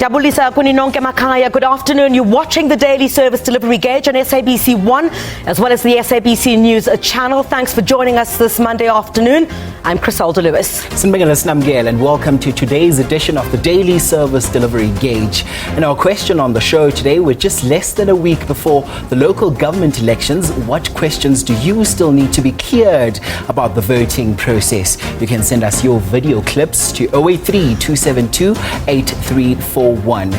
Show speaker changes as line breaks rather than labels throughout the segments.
Jabulisa Kuninonke Makaya, good afternoon. You're watching the Daily Service Delivery Gauge on SABC 1 as well as the SABC News channel. Thanks for joining us this Monday afternoon. I'm Criselda Lewis.
And welcome to today's edition of the Daily Service Delivery Gauge. And our question on the show today, we're just less than a week before the local government elections. What questions do you still need to be cleared about the voting process? You can send us your video clips to 083 272 8341.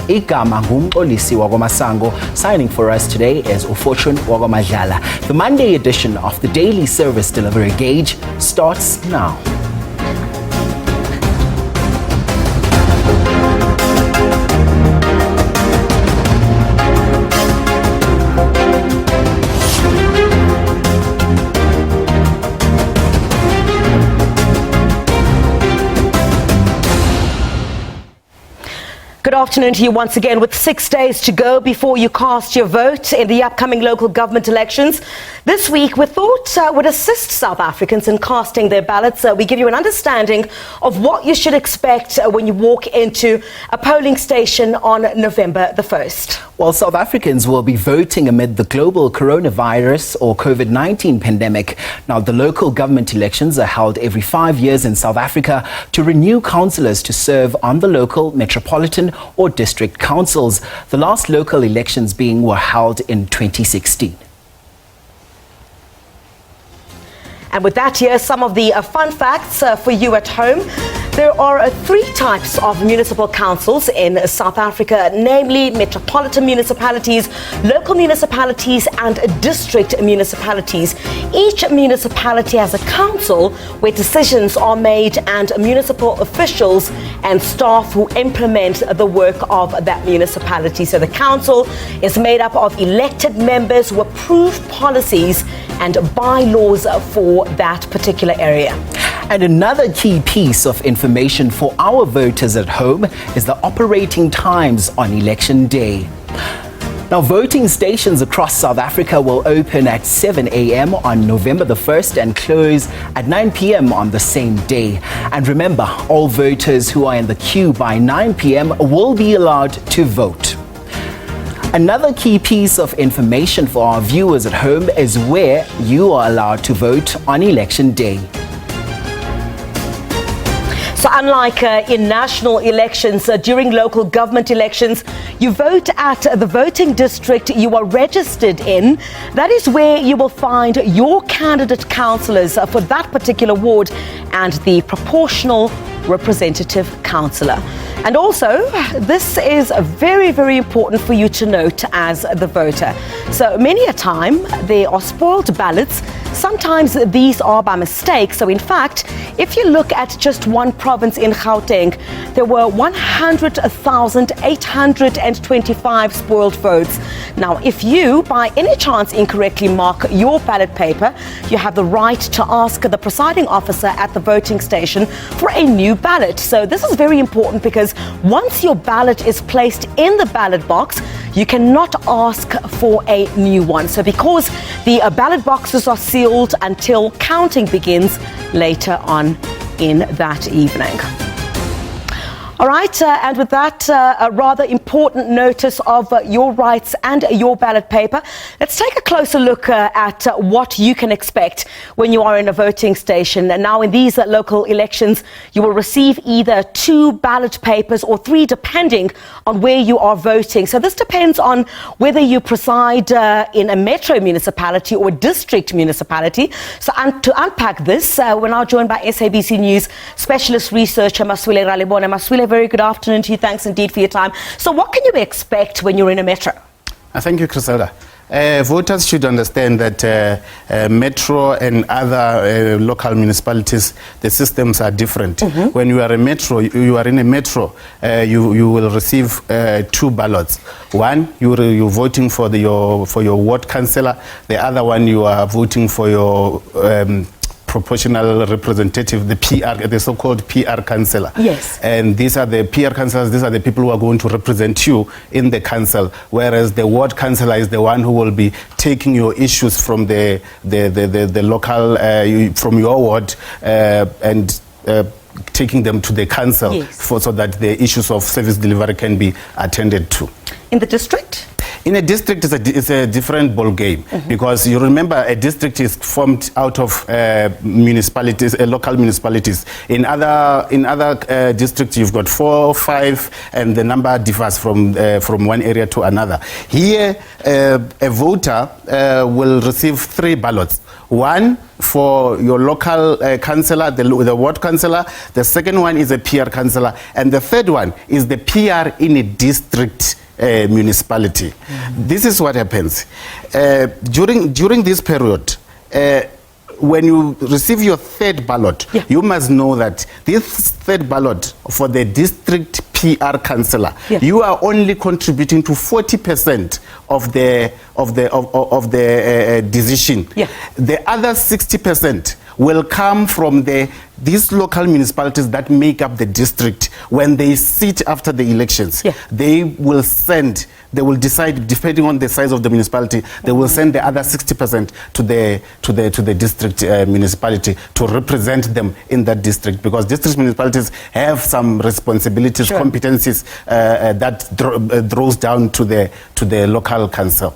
Igama ngumxolisi wakwamasango. Signing for us today is Ufortune Wagwamadlala. The Monday edition of the Daily Service Delivery Gauge starts now.
Good afternoon to you once again. With 6 days to go before you cast your vote in the upcoming local government elections, this week we thought would assist South Africans in casting their ballots. We give you an understanding of what you should expect when you walk into a polling station on November the 1st.
Well, South Africans will be voting amid the global coronavirus or COVID-19 pandemic. Now, the local government elections are held every 5 years in South Africa to renew councillors to serve on the local, metropolitan or district councils. The last local elections were held in 2016.
And with that, here's some of the fun facts for you at home. There are 3 types of municipal councils in South Africa, namely metropolitan municipalities, local municipalities and district municipalities. Each municipality has a council where decisions are made and municipal officials and staff who implement the work of that municipality. So the council is made up of elected members who approve policies and bylaws for that particular area.
And another key piece of information for our voters at home is the operating times on election day. Now, voting stations across South Africa will open at 7 a.m. on November the 1st and close at 9 p.m. on the same day. And remember, all voters who are in the queue by 9 p.m. will be allowed to vote. Another key piece of information for our viewers at home is where you are allowed to vote on election day.
So unlike in national elections, during local government elections, you vote at the voting district you are registered in. That is where you will find your candidate councillors for that particular ward and the proportional representative councillor. And also, this is very, very important for you to note as the voter. So many a time, there are spoiled ballots. Sometimes these are by mistake. So in fact, if you look at just one province in Gauteng, there were 100,825 spoiled votes. Now, if you, by any chance, incorrectly mark your ballot paper, you have the right to ask the presiding officer at the voting station for a new ballot. So this is very important because once your ballot is placed in the ballot box, you cannot ask for a new one. So because the ballot boxes are sealed until counting begins later on in that evening. All right, and with that, a rather important notice of your rights and your ballot paper. Let's take a closer look at what you can expect when you are in a voting station. And now in these local elections, you will receive either 2 ballot papers or 3, depending on where you are voting. So this depends on whether you preside in a metro municipality or district municipality. So to unpack this, we're now joined by SABC News specialist researcher Maswile Ralibone. Maswile, very good afternoon to you. Thanks indeed for your time. So what can you expect when you're in a metro?
Thank you, Criselda. Voters should understand that metro and other local municipalities, the systems are different. Mm-hmm. When you are a metro, you are in a metro, you will receive 2 ballots. One, you're voting for your ward councillor. The other one, you are voting for your proportional representative, the PR, the so-called PR councillor.
Yes.
And these are the PR councillors, these are the people who are going to represent you in the council, whereas the ward councillor is the one who will be taking your issues from the local, from your ward and taking them to the council
Yes.
so that the issues of service delivery can be attended to.
In the district?
In a district, it's a different ball game, because you remember a district is formed out of municipalities, local municipalities. In other districts, you've got 4, 5, and the number differs from one area to another. Here, a voter will receive 3 ballots. One for your local councillor, the ward councillor. The second one is a PR councillor, and the third one is the PR in a district municipality. This is what happens during this period. When you receive your third ballot, you must know that this third ballot for the district PR councillor, you are only contributing to 40% of the decision. The other 60% will come from these local municipalities that make up the district. When they sit after the elections, they will decide, depending on the size of the municipality, they will send the other 60% to the district municipality to represent them in that district, because district municipalities have some responsibilities, competencies that draws down to the local council.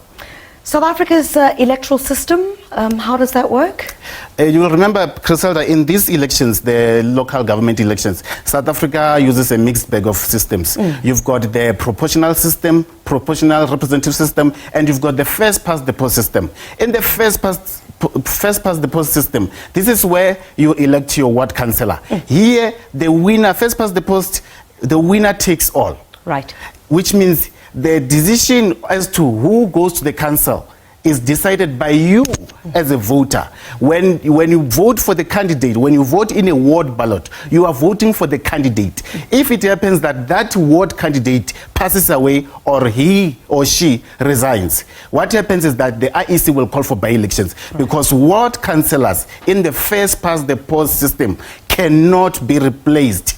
South Africa's electoral system, how does that work?
You will remember, Criselda, in these elections, the local government elections, South Africa uses a mixed bag of systems. You've got the proportional system, proportional representative system, and you've got the first past the post system. In the first past the post system, this is where you elect your ward councillor. Here, the winner, first past the post, the winner takes all.
Right.
Which means the decision as to who goes to the council is decided by you as a voter. When you vote for the candidate, when you vote in a ward ballot, you are voting for the candidate. If it happens that that ward candidate passes away, or he or she resigns, what happens is that the IEC will call for by-elections, because ward councillors in the first past the post system cannot be replaced.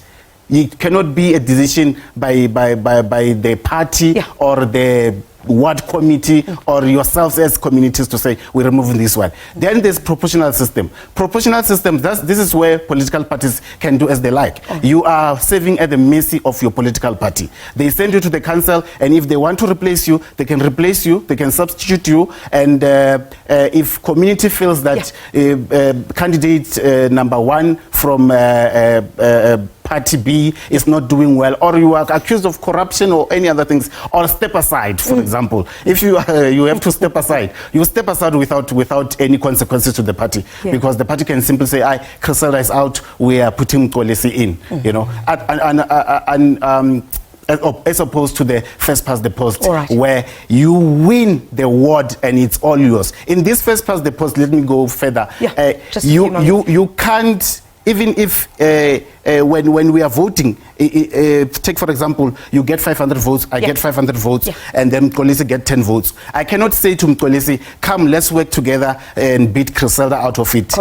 It cannot be a decision by the party or the ward committee or yourselves as communities to say we're removing this one. Then there's proportional system. Proportional system, this is where political parties can do as they like. You are serving at the mercy of your political party. They send you to the council, and if they want to replace you, they can replace you, they can substitute you, and if community feels that candidate number 1 from Party B is not doing well, or you are accused of corruption or any other things, or step aside, for example. If you have to step aside, you step aside without any consequences to the party, because the party can simply say, Criselda is out, we are putting Kolesi in, you know, as opposed to the first past the post, where you win the ward and it's all yours. In this first past the post, let me go further. You can't. Even if when we are voting, take for example, you get 500 votes, I get 500 votes, and then Mkolisi get 10 votes. I cannot say to Mkolisi, come, let's work together and beat Criselda out of it.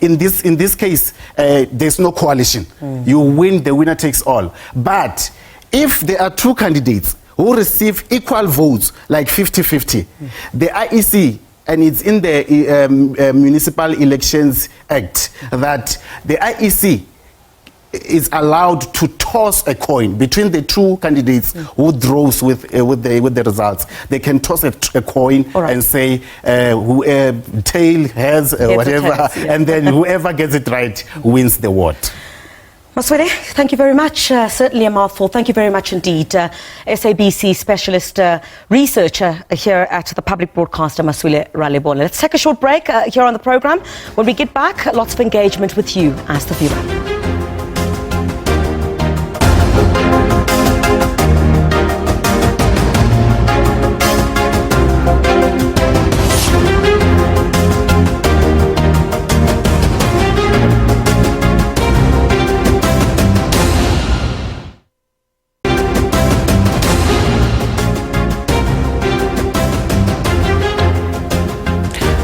In this case, there's no coalition. You win, the winner takes all. But if there are 2 candidates who receive equal votes, like 50-50, the IEC, and it's in the Municipal Elections Act, that the IEC is allowed to toss a coin between the 2 candidates who draws with the results. They can toss a coin and say tail, heads, whatever, and then whoever gets it right wins the ward.
Maswele, thank you very much. Certainly a mouthful. Thank you very much indeed. SABC specialist researcher here at the public broadcaster, Maswele Ralebona. Let's take a short break here on the program. When we get back, lots of engagement with you as the viewer.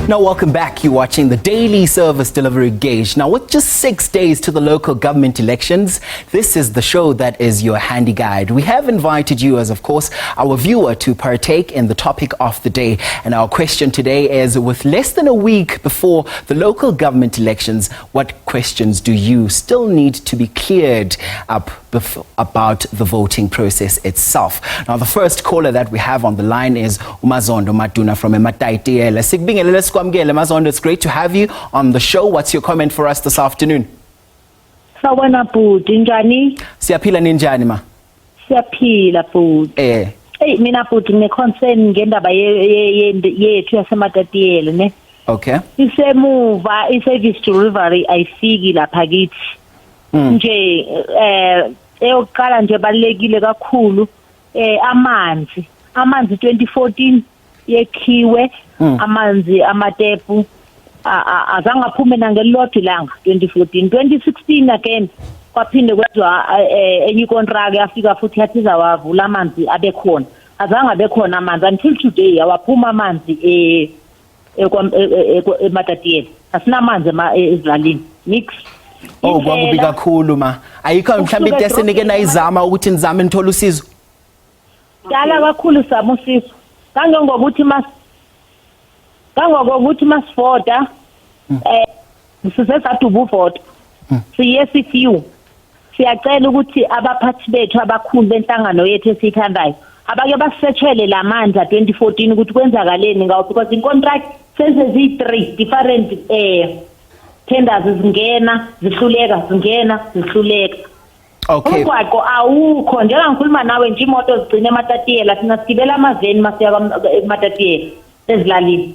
Now, welcome back. You're watching the Daily Service Delivery Gauge. Now, with just 6 days to the local government elections, this is the show that is your handy guide. We have invited you as, of course, our viewer to partake in the topic of the day. And our question today is, with less than a week before the local government elections, what questions do you still need to be cleared up about the voting process itself? Now, the first caller that we have on the line is Umazondo Matuna from Emataitiela. Sikubingelele sikwamukele Mazondo, it's great to have you on the show. What's your comment for us this afternoon?
Sawona bhuti njani?
Siyaphila ninjani ma?
Siyaphila bhuti. Hey mina bhuti ngine-concern ngendaba yethu yaseMatatiyela ne.
Okay.
Isemuva i-service delivery ayifiki lapha kithi. Nje eyokuqala nje balekile kakhulu amanzi 2014 yekhiwe amanzi amatepu azange aphume nangelilodwa ilanga 2016 again kwaphinde kwezwa enye ikontrakt yafika futhi yathi izawavula amanzi abekhona azange abekhona amanzi until today awaphuma amanzi eMatatiyela asinamanzi ezilalini mix.
Oh, kwakubi kakhulu ma. Ayikho mhlawumbe into esenike nayizama ukuthi nizame nithola usizo?
Dala kakhulu sama usizo. Kangokuthi masivota sisesaduba uvota. Siye sifiu. Siyacela ukuthi abaphathi bethu abakhulu benhlangano yethu esithandayo abake basetshele lamandla 2014 ukuthi kwenzakaleni ngawo because in contract senze zi3 different tenders zingena zihluleka okay. Umgwaqo awukho njengoba ngikhuluma nawe nje imoto zigcina eMatatiyela thina sigibela amaveni masiya eMatatiyela ezilalini.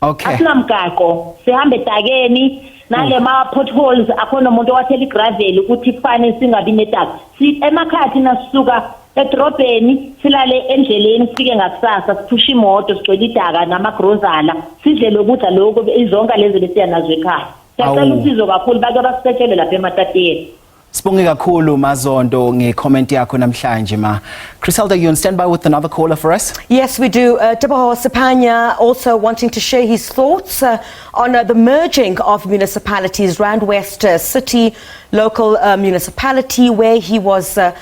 Okay.
Asinamgaqo sihambe etakeni nale ma potholes akhona umuntu owathela igravel ukuthi kufanele singabi netaka. Emakhaya thina sisuka edrobheni silale endleleni sifike ngakusasa siphusha imoto sigcwele idaka namagrozala sidle lokudla lokho izonka lezi lesiya nazo ekhaya. Siyacela usizo kakhulu bake basisetshele lapha eMatatiyela.
Sibonge kakhulu Mazondo ngecomment yakho namhlanje ma. Criselda, you on standby with another caller for us?
Yes, we do. Teboho Sipanya also wanting to share his thoughts on the merging of municipalities. Rand West City local municipality where he was, that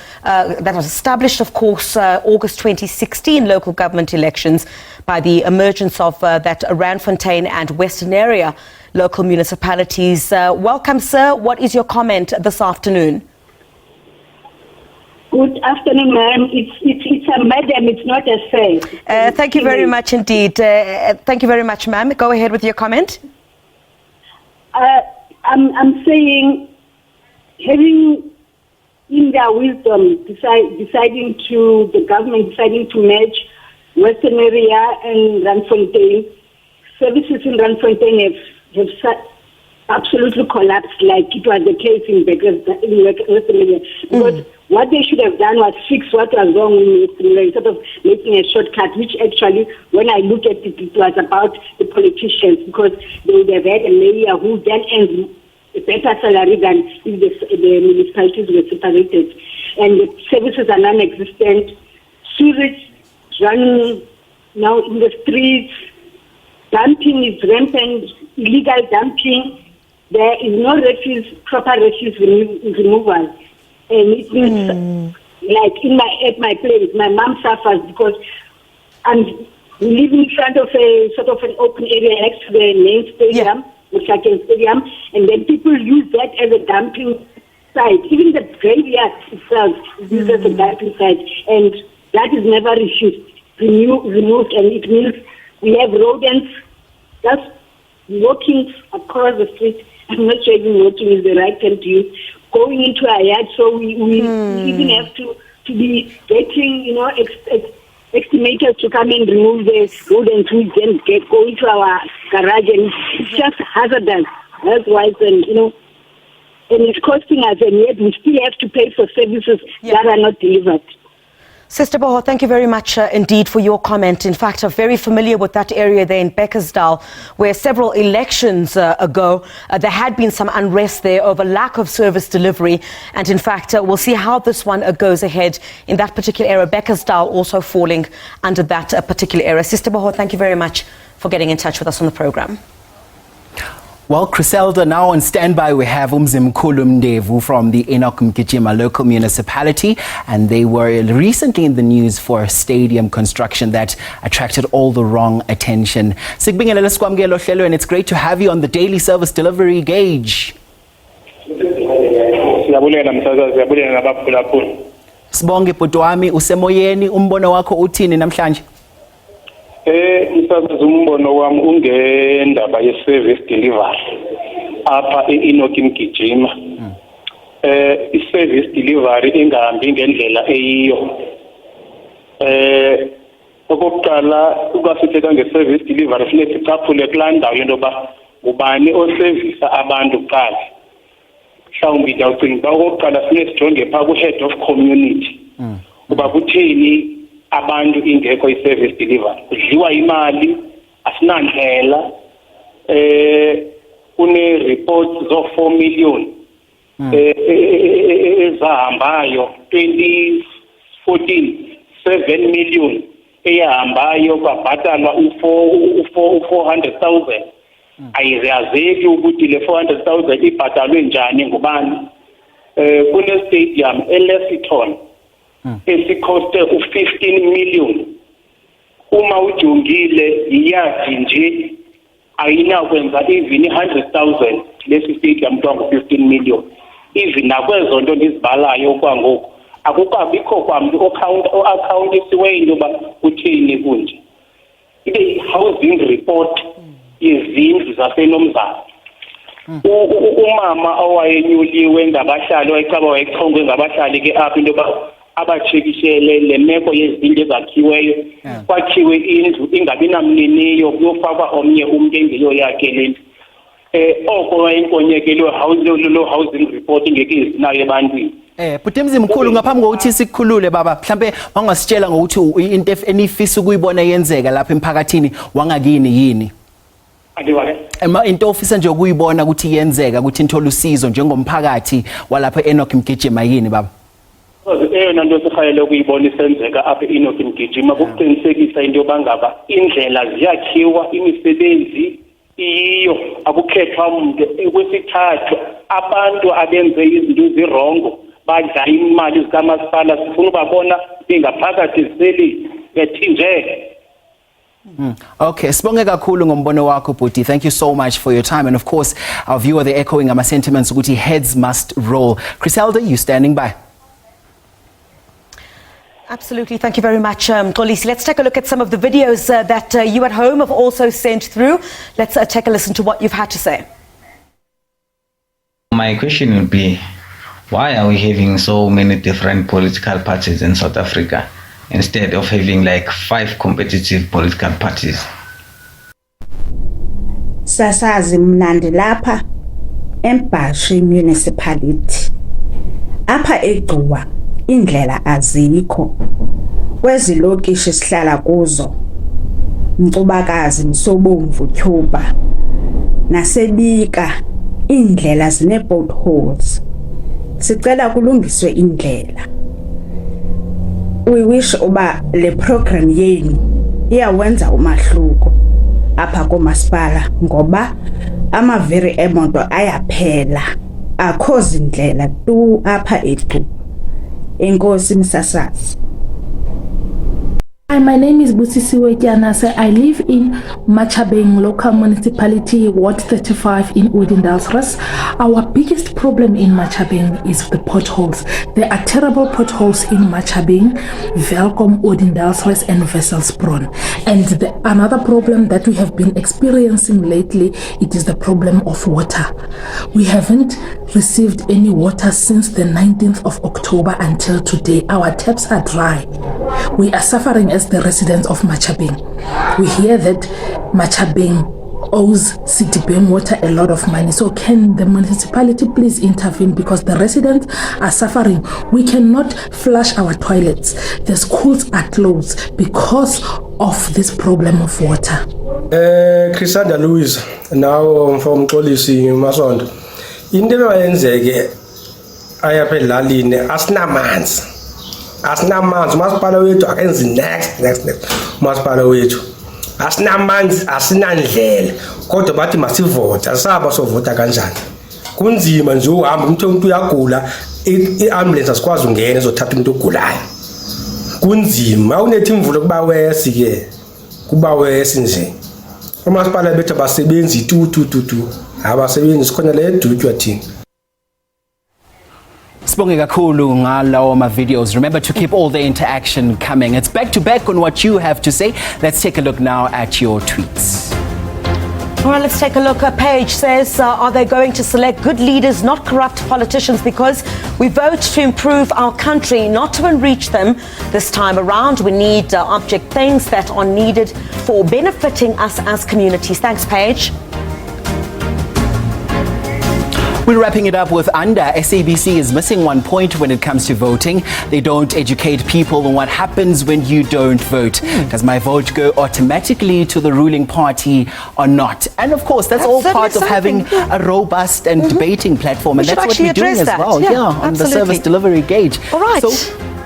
was established, of course, August 2016 local government elections by the emergence of that Randfontein and Western area local municipalities. Welcome, sir. What is your comment this afternoon?
Good afternoon, ma'am. It's a madam, it's not a sir.
Thank you very much indeed. Thank you very much, ma'am. Go ahead with your comment.
I'm saying, having in their wisdom, the government deciding to merge Western area and Randfontein, services in Randfontein have absolutely collapsed, like it was the case in Western area. Because what they should have done was fix what was wrong in Western area instead of making a shortcut, which actually, when I look at it, it was about the politicians, because they would have had a mayor who then earns a better salary than if the municipalities were separated. And the services are non-existent. Sewage running now in the streets. Dumping is rampant, illegal dumping. There is no proper refuse removal. And it means, like at my place, my mom suffers because we live in front of a sort of an open area next to the main stadium, the Shaken Stadium, and then people use that as a dumping site. Even the graveyard itself is used as a dumping site, and that is never removed, and it means we have rodents just walking across the street. I'm not sure even walking is the right term to use. Going into our yard, so we even have to be getting, estimators to come and remove the rodents who then go into our garage, and it's just hazardous. That's why, and it's costing us, and yet we still have to pay for services that are not delivered.
Sister Boho, thank you very much indeed for your comment. In fact, I'm very familiar with that area there in Beckersdale, where several elections ago, there had been some unrest there over lack of service delivery. And in fact, we'll see how this one goes ahead in that particular area. Beckersdale also falling under that particular area. Sister Boho, thank you very much for getting in touch with us on the program.
Well, Criselda, now on standby we have Mzimkhulu Mndevu from the Enoch Mgijima local municipality, and they were recently in the news for a stadium construction that attracted all the wrong attention. Sikubingelele sikwamukela ohlelweni. It's great to have you on the daily service delivery gauge.
Siyabulela msakazi, siyabulela nabaphulaphula.
Sibonge bhuti wami, usemoyeni, umbono wakho uthini namhlanje?
Msakazi, umbono wami ungendaba ye-service delivery apha e-Enoch Mgijima. I-service delivery ingahambi ngendlela eyiyo. Okokuqala ukasithetha nge-service delivery funeka sicaphule kulaa ndawo yento yoba ubani osevisa abantu kuqala. Mhlawumbi ndiyawucinga uba okokuqala funeka sijonge phaa ku-head of community uba kutheni abantu ingekho i-service delivery. Kudliwa imali, asinandlela, kune-reports zo-4 million ezahambayo, 2014 7 million eyahambayo kwabhatalwa u-400,000. Ayiziyazeki ukuthi le 400,000 ibhatalwe njani ngubani. Kune-stadium eLexington esikhoste u-15 million. Uma ujongile iyadi nje ayinakwenza even 100,000 lesi stadium kwangu-15 million. Even nakwezo nto ndizibalayo kwangoku akukabikho kwamntu o-accountisiweyo into yoba kuthini kunje. Ibe i-housing report yezindlu zaseNomzana. Umama owayenyuliwe ngabahlali owayecaba wayechongwe ngabahlali ke apho into yoba abachekishele le meko yezindlu ezakhiweyo, kwakhiwe indlu ingabi namniniyo kuyofakwa omnye umntu engeyo yakhe le ndlu. Oko wayenkonyeke lo housing report ingeke izinayo ebantwini.
Bhuti Mzimkhulu, ngaphambi kokuthi sikukhulule baba, mhlambe wangasitshela ngokuthi into enifisa ukuyibona yenzeka lapha emphakathini wangakini yini?
Adiwale.
Into ofisa nje ukuyibona ukuthi yenzeka ukuthi nithola usizo njengomphakathi walapha eEnoch Mgijima yini baba?
Eyona nto sifanele ukuyibona isenzeka apha e-Enoch Mgijima kukuqinisekisa into yoba ngaba indlela ziyakhiwa, imisebenzi iyiyo, akukhethwa mntu. Okwesithathu, abantu abenze izinto ezirongo badla imali zikamasipala sifuna ubabona bengaphakathi ziseli bethinjeke.
Okay, sibonge kakhulu ngombono wakho bhuti. Thank you so much for your time, and of course our viewer they're echoing our sentiments ukuthi heads must roll. Criselda, you standing by?
Absolutely. Thank you very much, Xolisi. Let's take a look at some of the videos that you at home have also sent through. Let's take a listen to what you've had to say.
My question would be, why are we having so many different political parties in South Africa instead of having like 5 competitive political parties?
Sasazi mnandi lapha eMbhashi Municipality. Apha eGcuwa indlela azikho. Kwezi lokishi sihlala kuzo, Mcubakazi, Msobomvu, Tyhuba naseBika, indlela zine potholes. Sicela kulungiswe indlela. We wish uba le program yenu iyawenza umahluko apha komasipala, ngoba amaviri emoto ayaphela, akho zindlela tu apha eGcuwa. Enkosi msasazi.
Hi, my name is Busisiwe Tyanase. I live in Machabeng local municipality, Ward 35 in Udindalsrus. Our biggest problem in Machabeng is the potholes. There are terrible potholes in Machabeng, Velkom, Udindalsrus and Wesselsbron. And another problem that we have been experiencing lately, it is the problem of water. We haven't received any water since the 19th of October until today. Our taps are dry. We are suffering as the residents of Machabeng. We hear that Machabeng owes Citybem Water a lot of money. So can the municipality please intervene, because the residents are suffering. We cannot flush our toilets. The schools are closed because of this problem of water.
Criselda Louise, now from Xolisi Masondo. Into eyenzeke ayapha elalini asinamanzi. Masipala wethu akenzi next masipala wethu asinamanzi asinandlela kodwa bathi masivote asaba sovota kanjani kunzima nje uhamba umuntu uyagula iambulance asikwazi ungena ezothatha umuntu ogulayo kunzima unethi imvulo kuba wesi ke kuba wesi nje umasipala bethu abasebenzi tu abasebenzi khona le dutywa thina.
Sibonge kakhulu ngalawo ma videos. Remember to keep all the interaction coming. It's back to back on what you have to say. Let's take a look now at your tweets.
All right, let's take a look. A page says, are they going to select good leaders, not corrupt politicians? Because we vote to improve our country, not to enrich them. This time around, we need object things that are needed for benefiting us as communities. Thanks, Paige.
We're wrapping it up with under. SABC is missing one point when it comes to voting. They don't educate people on what happens when you don't vote. Does my vote go automatically to the ruling party or not? And of course, that's all part of having a robust and debating platform. And that's what we're doing as well. Yeah, on the service delivery gauge.
All right.
So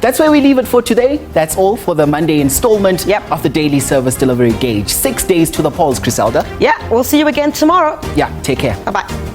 that's where we leave it for today. That's all for the Monday installment of the Daily Service Delivery Gauge. 6 days to the polls, Griselda.
Yeah, we'll see you again tomorrow.
Yeah, take care.
Bye-bye.